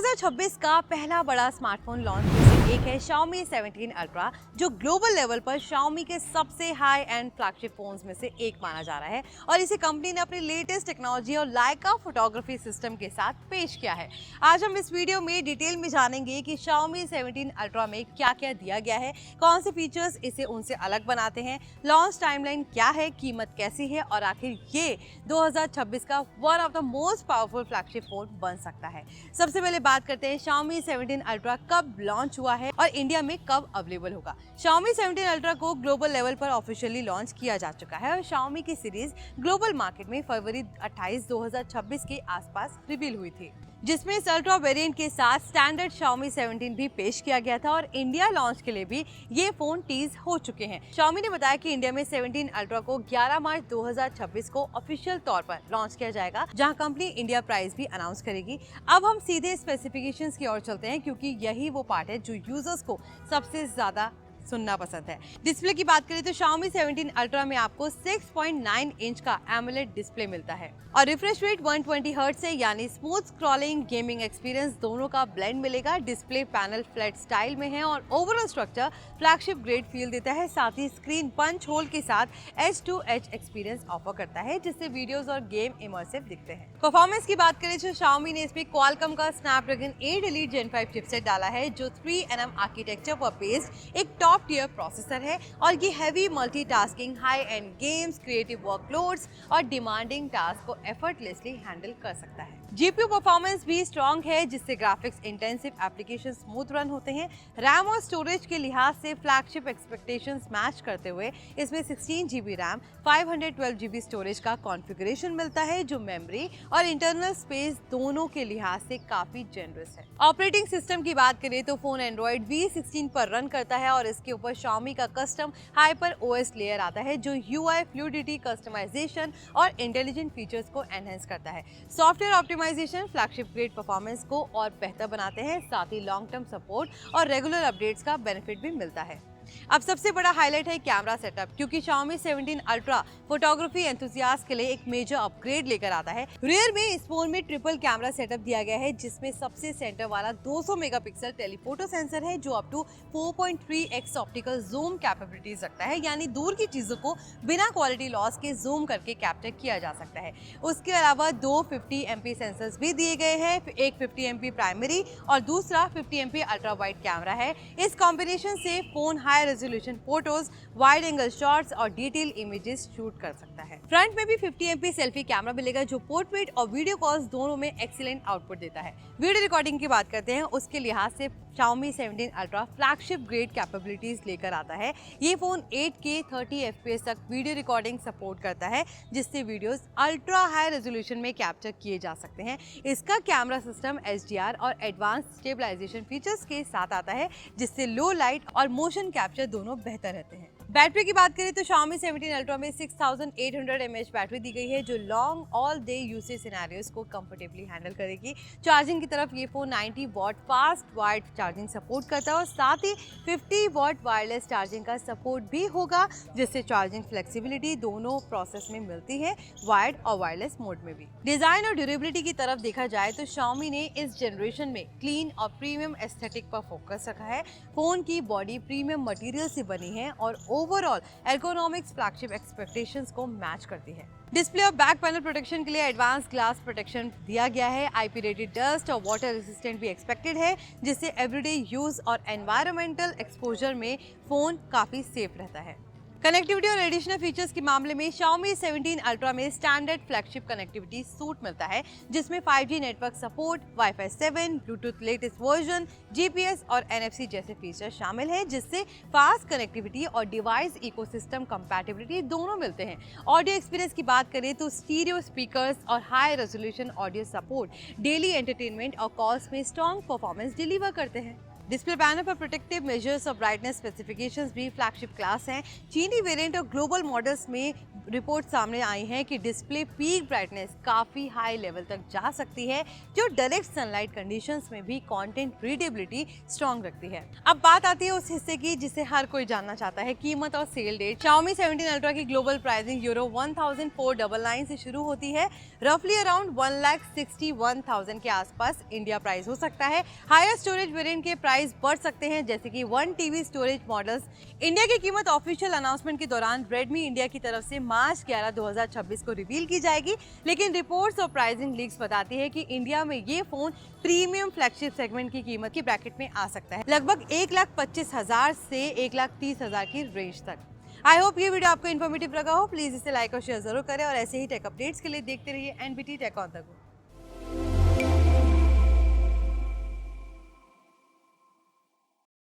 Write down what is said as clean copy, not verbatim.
2026 का पहला बड़ा स्मार्टफोन लॉन्च में से एक है Xiaomi 17 Ultra, जो ग्लोबल लेवल पर Xiaomi के सबसे हाई एंड फ्लैगशिप फोन्स में से एक माना जा रहा है और इसे कंपनी ने अपनी लेटेस्ट टेक्नोलॉजी और लाइका फोटोग्राफी सिस्टम के साथ पेश किया है। आज हम इस वीडियो में डिटेल में जानेंगे कि Xiaomi 17 Ultra में क्या क्या दिया गया है, कौन से फीचर्स इसे उनसे अलग बनाते हैं, लॉन्च टाइमलाइन क्या है, कीमत कैसी है और आखिर ये 2026 का one of the most powerful flagship phone बन सकता है। सबसे पहले बात करते हैं Xiaomi 17 Ultra कब लॉन्च हुआ है और इंडिया में कब अवेलेबल होगा। Xiaomi 17 Ultra को ग्लोबल लेवल पर ऑफिशियली लॉन्च किया जा चुका है और Xiaomi की सीरीज ग्लोबल मार्केट में फरवरी 28, 2026 के आसपास रिवील हुई थी, जिसमें इस अल्ट्रा वेरिएंट के साथ स्टैंडर्ड Xiaomi 17 भी पेश किया गया था और इंडिया लॉन्च के लिए भी ये फोन टीज हो चुके हैं। Xiaomi ने बताया कि इंडिया में 17 Ultra को 11 मार्च 2026 को ऑफिशियल तौर पर लॉन्च किया जाएगा, जहां कंपनी इंडिया प्राइस भी अनाउंस करेगी। अब हम सीधे स्पेसिफिकेशंस की ओर चलते हैं, क्योंकि यही वो पार्ट है जो यूजर्स को सबसे ज्यादा सुनना पसंद है। डिस्प्ले की बात करें तो Xiaomi 17 Ultra में आपको 6.9 इंच का AMOLED डिस्प्ले मिलता है और रिफ्रेश रेट 120 हर्ट्ज से, यानी स्मूथ स्क्रॉलिंग गेमिंग एक्सपीरियंस दोनों का ब्लेंड मिलेगा। डिस्प्ले पैनल फ्लैट स्टाइल में है और overall structure flagship grade feel देता है। साथ ही स्क्रीन पंच होल के साथ edge to edge experience offer करता है, जिससे वीडियोस और गेम इमर्सिव दिखते हैं। परफॉर्मेंस की बात करें तो Xiaomi ने इसमें Qualcomm का Snapdragon 8 Elite Gen 5 चिपसेट डाला है, जो 3nm आर्किटेक्चर पर बेस्ड एक टॉप टियर प्रोसेसर है और ये heavy multitasking, high and games, creative workloads और डिमांडिंग टास्क को एफर्टलेसली हैंडल कर सकता है। जीपीयू परफॉर्मेंस भी स्ट्रॉन्ग है, जिससे graphics intensive application smooth run होते हैं। रैम और स्टोरेज के लिहाज से फ्लैगशिप एक्सपेक्टेशंस मैच करते हुए इसमें 16GB रैम, 512GB स्टोरेज का कॉन्फ़िगरेशन मिलता है, जो मेमोरी और इंटरनल स्पेस दोनों के लिहाज से काफी जेनरस है। ऑपरेटिंग सिस्टम की बात करें तो फोन एंड्रॉइड V16 पर रन करता है और इसके ऊपर Xiaomi का कस्टम हाइपर OS लेयर आता है, जो UI फ्लूइडिटी, कस्टमाइजेशन और इंटेलिजेंट फीचर्स को एनहेंस करता है। Software optimization flagship grade performance को और बेहतर बनाते हैं। साथ ही लॉन्ग टर्म सपोर्ट और रेगुलर अपडेट्स का बेनिफिट भी मिलता है। अब सबसे बड़ा हाईलाइट है कैमरा सेटअप, क्योंकि Xiaomi 17 Ultra फोटोग्राफी एंथुसियास्ट के लिए एक मेजर अपग्रेड लेकर आता है। रियर में इस फोन में ट्रिपल कैमरा सेटअप दिया गया है, जिसमें सबसे सेंटर वाला 200 मेगापिक्सल टेलीफोटो सेंसर है, जो up to 4.3x optical zoom capabilities रखता है, यानी दूर की चीजों को बिना क्वालिटी लॉस के जूम करके कैप्चर किया जा सकता है। उसके अलावा दो 50MP सेंसर्स भी दिए गए हैं, एक 50MP प्राइमरी और दूसरा 50MP अल्ट्रा वाइड कैमरा है। इस कॉम्बिनेशन से phone high resolution photos, wide angle shots और डिटेल इमेजेस शूट कर सकता है। फ्रंट में भी 50MP सेल्फी कैमरा मिलेगा, जो पोर्ट्रेट और वीडियो कॉल्स दोनों में एक्सीलेंट आउटपुट देता है। वीडियो रिकॉर्डिंग की बात करते हैं, उसके लिहाज से Xiaomi 17 Ultra flagship grade capabilities लेकर आता है। ये फोन 8K 30fps तक वीडियो रिकॉर्डिंग सपोर्ट करता है, जिससे वीडियोस अल्ट्रा हाई रेजोल्यूशन में कैप्चर किए जा सकते हैं। इसका कैमरा सिस्टम HDR और एडवांस स्टेबलाइजेशन फीचर्स के साथ आता है, जिससे लो लाइट और मोशन कैप्चर दोनों बेहतर रहते हैं। बैटरी की बात करें तो Xiaomi 17 Ultra में 6800 mAh बैटरी दी गई है, जो long all day usage scenarios को कंफर्टेबली हैंडल करेगी। चार्जिंग की तरफ ये phone 90 watt fast wired charging support करता है और साथ ही 50 वॉट वायरलेस चार्जिंग का सपोर्ट भी होगा, जिससे चार्जिंग फ्लेक्सिबिलिटी दोनों प्रोसेस में मिलती है, वायर्ड और वायरलेस मोड में भी। डिजाइन और ड्यूरेबिलिटी की तरफ देखा जाए तो Xiaomi ने इस जनरेशन में क्लीन और प्रीमियम एस्थेटिक पर फोकस रखा है। फोन की बॉडी प्रीमियम मटेरियल से बनी है और ओवरऑल एर्गोनॉमिक्स फ्लैगशिप एक्सपेक्टेशंस को मैच करती है। डिस्प्ले और बैक पैनल प्रोटेक्शन के लिए एडवांस ग्लास प्रोटेक्शन दिया गया है। IP रेटेड डस्ट और वाटर रेसिस्टेंट भी एक्सपेक्टेड है, जिससे एवरीडे यूज और एनवायरमेंटल एक्सपोजर में फोन काफी सेफ रहता है। कनेक्टिविटी और एडिशनल फीचर्स के मामले में Xiaomi 17 Ultra में स्टैंडर्ड फ्लैगशिप कनेक्टिविटी सूट मिलता है, जिसमें 5G network support, Wi-Fi 7, Bluetooth latest version, GPS और NFC जैसे फीचर शामिल हैं, जिससे फास्ट कनेक्टिविटी और डिवाइस इकोसिस्टम कंपैटिबिलिटी दोनों मिलते हैं। ऑडियो एक्सपीरियंस की बात करें तो स्टीरियो स्पीकर्स और high resolution audio support daily entertainment और कॉल्स में स्ट्रॉन्ग परफॉर्मेंस डिलीवर करते हैं। डिस्प्ले पैनल पर प्रोटेक्टिव मेजर्स और ब्राइटनेस स्पेसिफिकेशंस भी फ्लैगशिप क्लास हैं। चीनी वेरिएंट और ग्लोबल मॉडल्स में रिपोर्ट सामने आई हैं कि डिस्प्ले पीक ब्राइटनेस काफ़ी हाई लेवल तक जा सकती है, जो डायरेक्ट सनलाइट कंडीशंस में भी कंटेंट रीडेबिलिटी स्ट्रॉन्ग रखती है। अब बात आती है उस हिस्से की जिसे हर कोई जानना चाहता है, कीमत और सेल डेट। Xiaomi 17 Ultra की ग्लोबल प्राइसिंग यूरो 1499 से शुरू होती है, रफली अराउंड 1,61,000 के आसपास इंडिया प्राइस हो सकता है। हायर स्टोरेज वेरिएंट के प्राइस बढ़ सकते हैं, जैसे कि 1 TB स्टोरेज मॉडल्स। इंडिया की कीमत ऑफिशियल अनाउंसमेंट के दौरान रेडमी इंडिया की तरफ से मार्च 11, 2026 को रिवील की जाएगी, लेकिन रिपोर्ट्स और प्राइसिंग लीक्स बताती है कि इंडिया में ये फोन प्रीमियम फ्लैगशिप सेगमेंट की कीमत की ब्रैकेट में आ सकता है, लगभग 1,25,000 से 1,30,000 की रेंज तक। आई होप ये वीडियो आपको इन्फॉर्मेटिव लगा हो। प्लीज इसे लाइक और शेयर जरूर करें और ऐसे ही टेक अपडेट्स के लिए देखते रहिए NBT tech on the go.